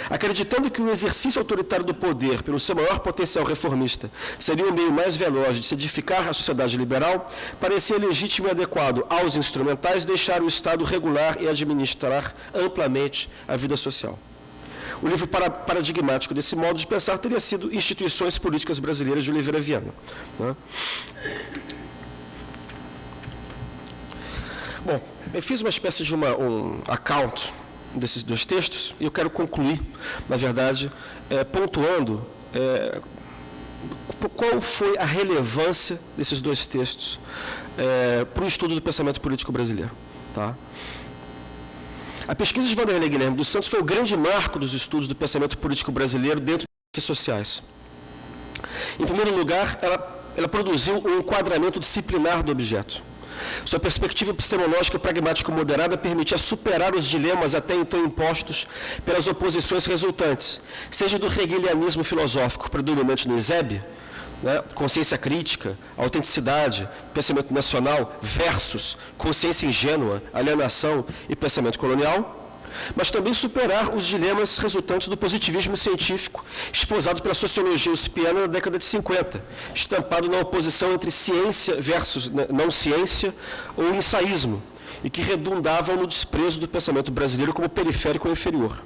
Acreditando que o exercício autoritário do poder, pelo seu maior potencial reformista, seria o meio mais veloz de se edificar a sociedade liberal, parecia legítimo e adequado aos instrumentais deixar o Estado regular e administrar amplamente a vida social. O livro paradigmático desse modo de pensar teria sido Instituições Políticas Brasileiras, de Oliveira Viana. Né? Bom, eu fiz uma espécie de um account desses dois textos, e eu quero concluir, na verdade, pontuando qual foi a relevância desses dois textos para o estudo do pensamento político brasileiro? Tá? A pesquisa de Vanderlei Guilherme dos Santos foi o grande marco dos estudos do pensamento político brasileiro dentro das ciências sociais. Em primeiro lugar, ela produziu um enquadramento disciplinar do objeto. Sua perspectiva epistemológica pragmático-moderada permitia superar os dilemas até então impostos pelas oposições resultantes, seja do hegelianismo filosófico predominante no ISEB, né, consciência crítica, autenticidade, pensamento nacional, versus consciência ingênua, alienação e pensamento colonial, mas também superar os dilemas resultantes do positivismo científico, esposado pela sociologia uspiana na década de 50, estampado na oposição entre ciência versus não ciência ou ensaísmo, e que redundavam no desprezo do pensamento brasileiro como periférico ou inferior.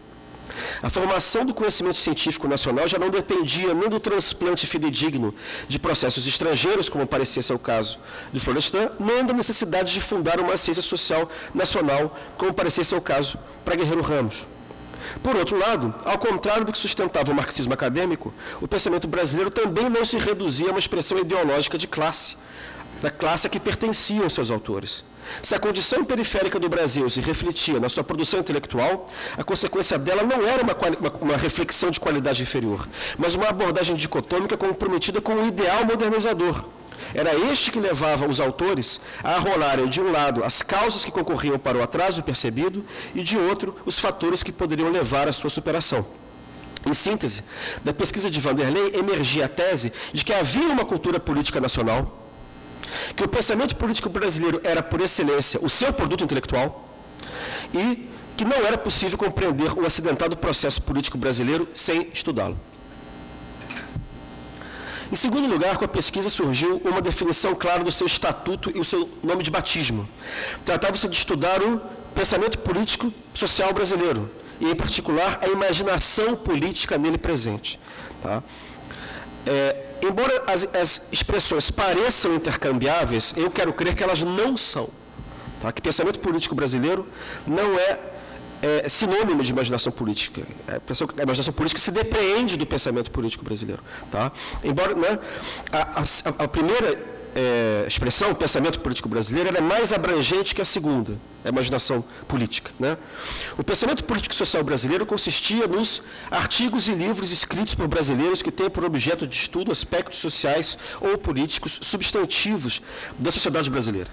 A formação do conhecimento científico nacional já não dependia nem do transplante fidedigno de processos estrangeiros, como parecia ser o caso de Florestan, nem da necessidade de fundar uma ciência social nacional, como parecia ser o caso para Guerreiro Ramos. Por outro lado, ao contrário do que sustentava o marxismo acadêmico, o pensamento brasileiro também não se reduzia a uma expressão ideológica de classe, da classe a que pertenciam seus autores. Se a condição periférica do Brasil se refletia na sua produção intelectual, a consequência dela não era uma reflexão de qualidade inferior, mas uma abordagem dicotômica comprometida com um ideal modernizador. Era este que levava os autores a arrolarem, de um lado, as causas que concorriam para o atraso percebido e, de outro, os fatores que poderiam levar à sua superação. Em síntese, da pesquisa de Vanderlei emergia a tese de que havia uma cultura política nacional, que o pensamento político brasileiro era, por excelência, o seu produto intelectual e que não era possível compreender o acidentado processo político brasileiro sem estudá-lo. Em segundo lugar, com a pesquisa surgiu uma definição clara do seu estatuto e o seu nome de batismo. Tratava-se de estudar o pensamento político social brasileiro e, em particular, a imaginação política nele presente. Tá? Embora as expressões pareçam intercambiáveis, eu quero crer que elas não são. Tá? Que pensamento político brasileiro não é sinônimo de imaginação política. A imaginação política se depreende do pensamento político brasileiro. Tá? Embora, né, a primeira expressão, pensamento político brasileiro, ela é mais abrangente que a segunda, a imaginação política. Né? O pensamento político social brasileiro consistia nos artigos e livros escritos por brasileiros que têm por objeto de estudo aspectos sociais ou políticos substantivos da sociedade brasileira.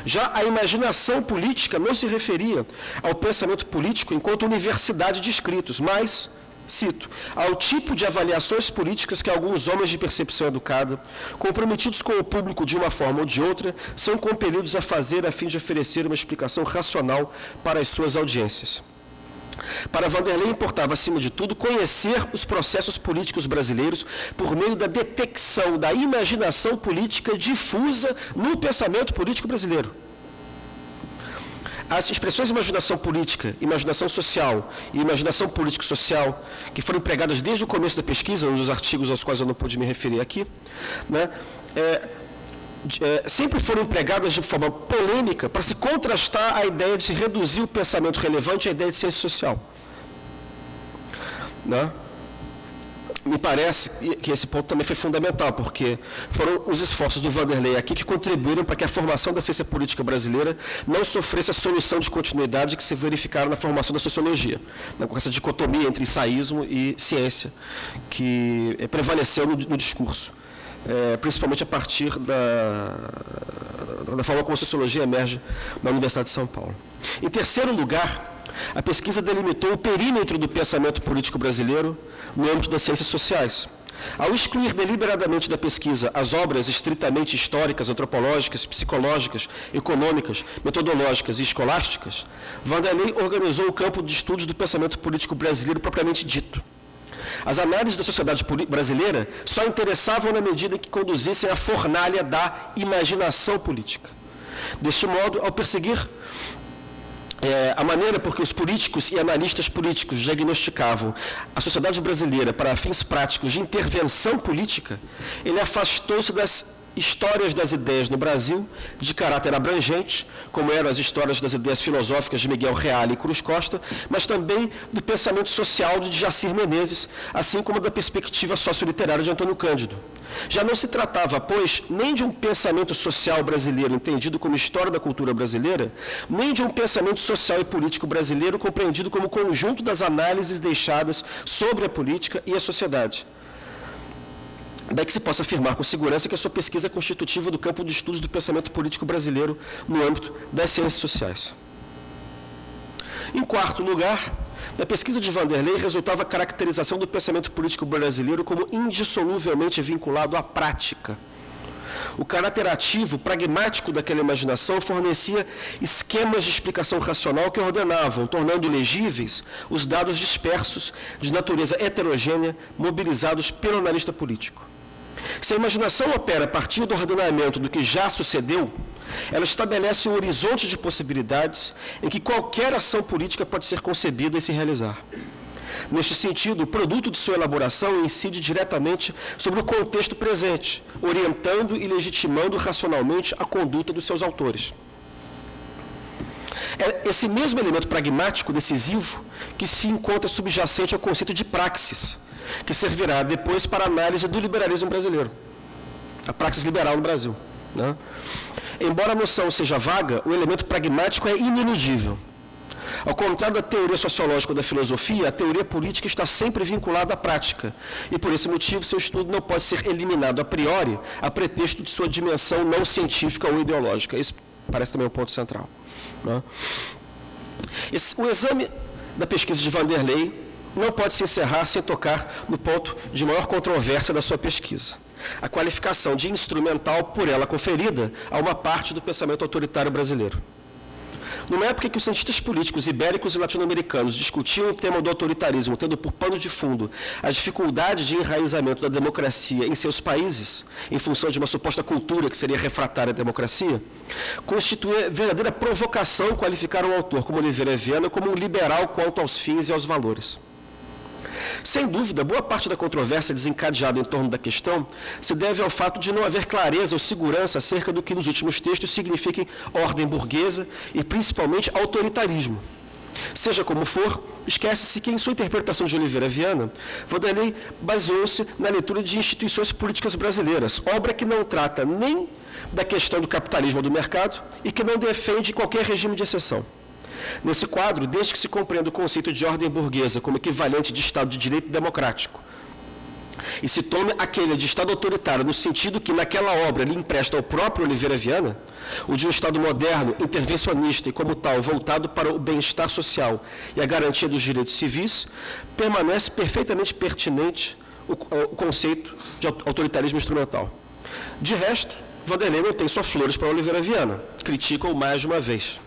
Já a imaginação política não se referia ao pensamento político enquanto universidade de escritos, mas, cito, ao tipo de avaliações políticas que alguns homens de percepção educada, comprometidos com o público de uma forma ou de outra, são compelidos a fazer a fim de oferecer uma explicação racional para as suas audiências. Para Vanderlei importava, acima de tudo, conhecer os processos políticos brasileiros por meio da detecção da imaginação política difusa no pensamento político brasileiro. As expressões imaginação política, imaginação social e imaginação político-social, que foram empregadas desde o começo da pesquisa, um dos artigos aos quais eu não pude me referir aqui, né, sempre foram empregadas de forma polêmica para se contrastar a ideia de se reduzir o pensamento relevante à ideia de ciência social. Né? Me parece que esse ponto também foi fundamental, porque foram os esforços do Vanderlei aqui que contribuíram para que a formação da ciência política brasileira não sofresse a solução de continuidade que se verificaram na formação da sociologia, né, com essa dicotomia entre ensaísmo e ciência, que prevaleceu no discurso, principalmente a partir da forma como a sociologia emerge na Universidade de São Paulo. Em terceiro lugar, a pesquisa delimitou o perímetro do pensamento político brasileiro no âmbito das ciências sociais. Ao excluir deliberadamente da pesquisa as obras estritamente históricas, antropológicas, psicológicas, econômicas, metodológicas e escolásticas, Vanderlei organizou o campo de estudos do pensamento político brasileiro propriamente dito. As análises da sociedade brasileira só interessavam na medida em que conduzissem à fornalha da imaginação política. Deste modo, ao perseguir a maneira por que os políticos e analistas políticos diagnosticavam a sociedade brasileira para fins práticos de intervenção política, ele afastou-se das histórias das ideias no Brasil, de caráter abrangente, como eram as histórias das ideias filosóficas de Miguel Reale e Cruz Costa, mas também do pensamento social de Jacir Menezes, assim como da perspectiva socioliterária de Antônio Cândido. Já não se tratava, pois, nem de um pensamento social brasileiro entendido como história da cultura brasileira, nem de um pensamento social e político brasileiro compreendido como conjunto das análises deixadas sobre a política e a sociedade. Daí que se possa afirmar com segurança que a sua pesquisa é constitutiva do campo de estudos do pensamento político brasileiro no âmbito das ciências sociais. Em quarto lugar, da pesquisa de Vanderlei resultava a caracterização do pensamento político brasileiro como indissoluvelmente vinculado à prática. O caráter ativo, pragmático daquela imaginação fornecia esquemas de explicação racional que ordenavam, tornando legíveis os dados dispersos, de natureza heterogênea, mobilizados pelo analista político. Se a imaginação opera a partir do ordenamento do que já sucedeu, ela estabelece um horizonte de possibilidades em que qualquer ação política pode ser concebida e se realizar. Neste sentido, o produto de sua elaboração incide diretamente sobre o contexto presente, orientando e legitimando racionalmente a conduta dos seus autores. É esse mesmo elemento pragmático decisivo que se encontra subjacente ao conceito de praxis, que servirá depois para a análise do liberalismo brasileiro, a praxis liberal no Brasil, né? Embora a noção seja vaga, o elemento pragmático é ineludível. Ao contrário da teoria sociológica ou da filosofia, a teoria política está sempre vinculada à prática, e por esse motivo seu estudo não pode ser eliminado a priori a pretexto de sua dimensão não científica ou ideológica. Isso parece também um ponto central, né? O exame da pesquisa de Vanderlei não pode se encerrar sem tocar no ponto de maior controvérsia da sua pesquisa: a qualificação de instrumental por ela conferida a uma parte do pensamento autoritário brasileiro. Numa época em que os cientistas políticos ibéricos e latino-americanos discutiam o tema do autoritarismo, tendo por pano de fundo a dificuldade de enraizamento da democracia em seus países, em função de uma suposta cultura que seria refratária à democracia, constituía verdadeira provocação qualificar um autor como Oliveira Viana como um liberal quanto aos fins e aos valores. Sem dúvida, boa parte da controvérsia desencadeada em torno da questão se deve ao fato de não haver clareza ou segurança acerca do que nos últimos textos signifiquem ordem burguesa e, principalmente, autoritarismo. Seja como for, esquece-se que, em sua interpretação de Oliveira Viana, Vanderlei baseou-se na leitura de instituições políticas brasileiras, obra que não trata nem da questão do capitalismo ou do mercado e que não defende qualquer regime de exceção. Nesse quadro, desde que se compreenda o conceito de ordem burguesa como equivalente de Estado de Direito democrático, e se tome aquele de Estado autoritário no sentido que naquela obra lhe empresta ao próprio Oliveira Viana, o de um Estado moderno, intervencionista e como tal voltado para o bem-estar social e a garantia dos direitos civis, permanece perfeitamente pertinente o conceito de autoritarismo instrumental. De resto, Vanderlei não tem só flores para Oliveira Viana, critica-o mais de uma vez.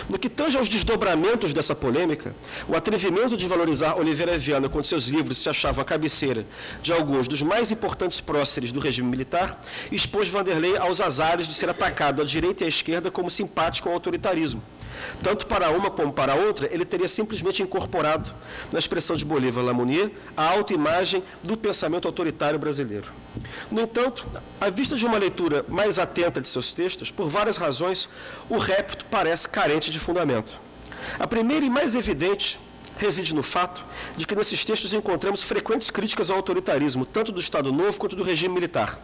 No que tange aos desdobramentos dessa polêmica, o atrevimento de valorizar Oliveira Viana quando seus livros se achavam a cabeceira de alguns dos mais importantes próceres do regime militar, expôs Vanderlei aos azares de ser atacado à direita e à esquerda como simpático ao autoritarismo. Tanto para uma como para outra, ele teria simplesmente incorporado, na expressão de Bolívar Lamounier, a autoimagem do pensamento autoritário brasileiro. No entanto, à vista de uma leitura mais atenta de seus textos, por várias razões, o repto parece carente de fundamento. A primeira e mais evidente reside no fato de que nesses textos encontramos frequentes críticas ao autoritarismo, tanto do Estado Novo quanto do regime militar.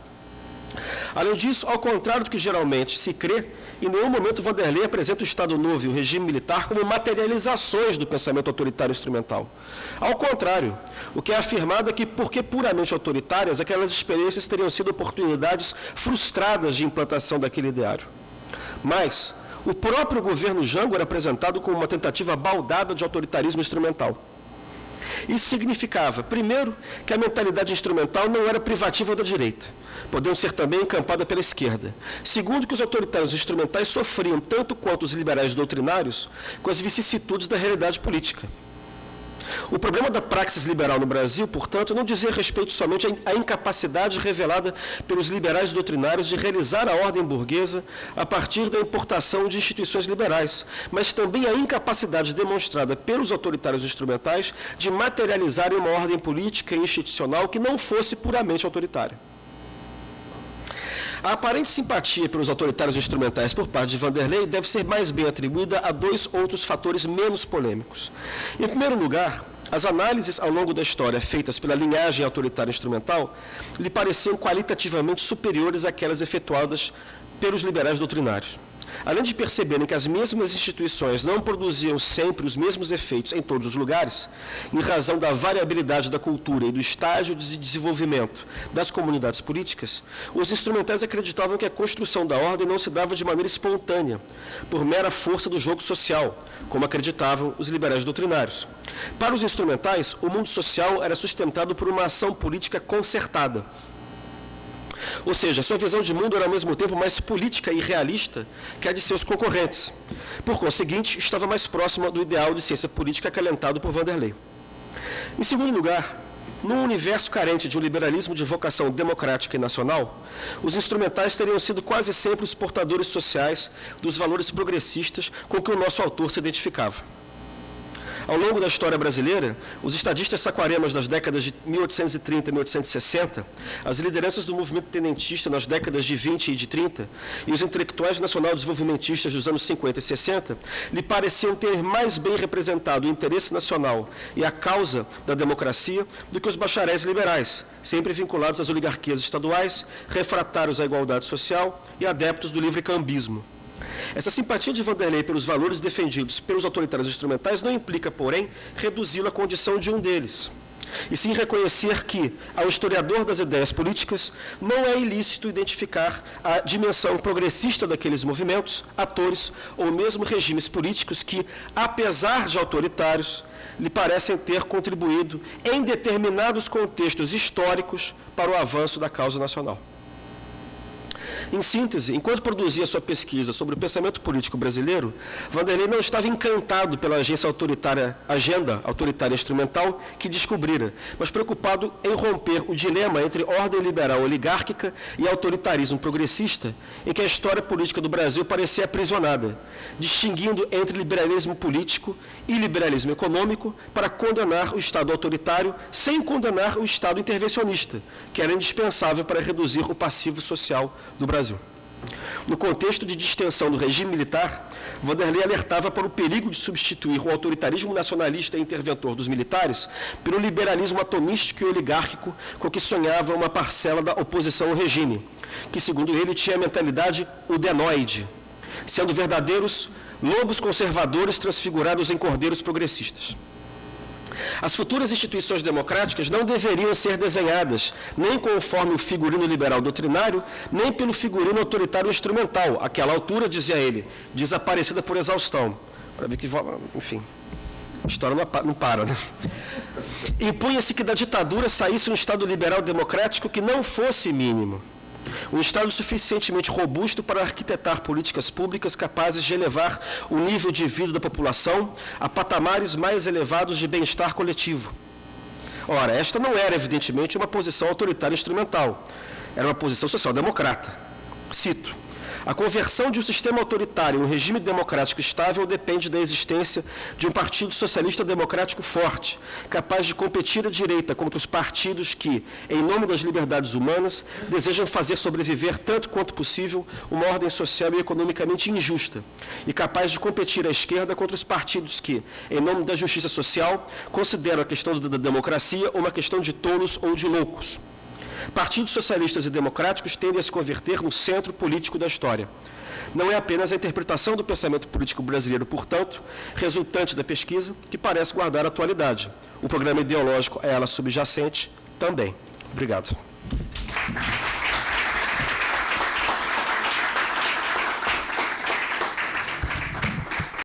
Além disso, ao contrário do que geralmente se crê, em nenhum momento Vanderlei apresenta o Estado Novo e o regime militar como materializações do pensamento autoritário instrumental. Ao contrário, o que é afirmado é que, porque puramente autoritárias, aquelas experiências teriam sido oportunidades frustradas de implantação daquele ideário. Mas o próprio governo Jango era apresentado como uma tentativa baldada de autoritarismo instrumental. Isso significava, primeiro, que a mentalidade instrumental não era privativa da direita, podendo ser também encampada pela esquerda. Segundo, que os autoritários instrumentais sofriam, tanto quanto os liberais doutrinários, com as vicissitudes da realidade política. O problema da praxis liberal no Brasil, portanto, não dizia respeito somente à incapacidade revelada pelos liberais doutrinários de realizar a ordem burguesa a partir da importação de instituições liberais, mas também à incapacidade demonstrada pelos autoritários instrumentais de materializarem uma ordem política e institucional que não fosse puramente autoritária. A aparente simpatia pelos autoritários instrumentais por parte de Vanderlei deve ser mais bem atribuída a dois outros fatores menos polêmicos. Em primeiro lugar, as análises ao longo da história feitas pela linhagem autoritária instrumental lhe pareciam qualitativamente superiores àquelas efetuadas pelos liberais doutrinários. Além de perceberem que as mesmas instituições não produziam sempre os mesmos efeitos em todos os lugares, em razão da variabilidade da cultura e do estágio de desenvolvimento das comunidades políticas, os instrumentais acreditavam que a construção da ordem não se dava de maneira espontânea, por mera força do jogo social, como acreditavam os liberais doutrinários. Para os instrumentais, o mundo social era sustentado por uma ação política concertada. Ou seja, sua visão de mundo era ao mesmo tempo mais política e realista que a de seus concorrentes. Por conseguinte, estava mais próxima do ideal de ciência política acalentado por Vanderlei. Em segundo lugar, num universo carente de um liberalismo de vocação democrática e nacional, os instrumentais teriam sido quase sempre os portadores sociais dos valores progressistas com que o nosso autor se identificava. Ao longo da história brasileira, os estadistas saquaremas das décadas de 1830 e 1860, as lideranças do movimento tenentista nas décadas de 20 e de 30, e os intelectuais nacional-desenvolvimentistas dos anos 50 e 60, lhe pareciam ter mais bem representado o interesse nacional e a causa da democracia do que os bacharéis liberais, sempre vinculados às oligarquias estaduais, refratários à igualdade social e adeptos do livre-cambismo. Essa simpatia de Vanderlei pelos valores defendidos pelos autoritários instrumentais não implica, porém, reduzi-lo à condição de um deles, e sim reconhecer que, ao historiador das ideias políticas, não é ilícito identificar a dimensão progressista daqueles movimentos, atores ou mesmo regimes políticos que, apesar de autoritários, lhe parecem ter contribuído em determinados contextos históricos para o avanço da causa nacional. Em síntese, enquanto produzia sua pesquisa sobre o pensamento político brasileiro, Vanderlei não estava encantado pela agenda autoritária instrumental que descobrira, mas preocupado em romper o dilema entre ordem liberal oligárquica e autoritarismo progressista, em que a história política do Brasil parecia aprisionada, distinguindo entre liberalismo político e liberalismo econômico para condenar o Estado autoritário sem condenar o Estado intervencionista, que era indispensável para reduzir o passivo social do Brasil. No contexto de distensão do regime militar, Vanderlei alertava para o perigo de substituir o autoritarismo nacionalista e interventor dos militares pelo liberalismo atomístico e oligárquico com que sonhava uma parcela da oposição ao regime, que, segundo ele, tinha a mentalidade udenoide, sendo verdadeiros lobos conservadores transfigurados em cordeiros progressistas. As futuras instituições democráticas não deveriam ser desenhadas nem conforme o figurino liberal doutrinário, nem pelo figurino autoritário instrumental, àquela altura, dizia ele, desaparecida por exaustão. Para ver que, enfim, a história não para, né? Impunha-se que da ditadura saísse um Estado liberal democrático que não fosse mínimo. Um Estado suficientemente robusto para arquitetar políticas públicas capazes de elevar o nível de vida da população a patamares mais elevados de bem-estar coletivo. Ora, esta não era, evidentemente, uma posição autoritária instrumental, era uma posição social-democrata. Cito: a conversão de um sistema autoritário em um regime democrático estável depende da existência de um partido socialista democrático forte, capaz de competir à direita contra os partidos que, em nome das liberdades humanas, desejam fazer sobreviver tanto quanto possível uma ordem social e economicamente injusta, e capaz de competir à esquerda contra os partidos que, em nome da justiça social, consideram a questão da democracia uma questão de tolos ou de loucos. Partidos socialistas e democráticos tendem a se converter no centro político da história. Não é apenas a interpretação do pensamento político brasileiro, portanto, resultante da pesquisa, que parece guardar a atualidade. O programa ideológico a ela subjacente também. Obrigado.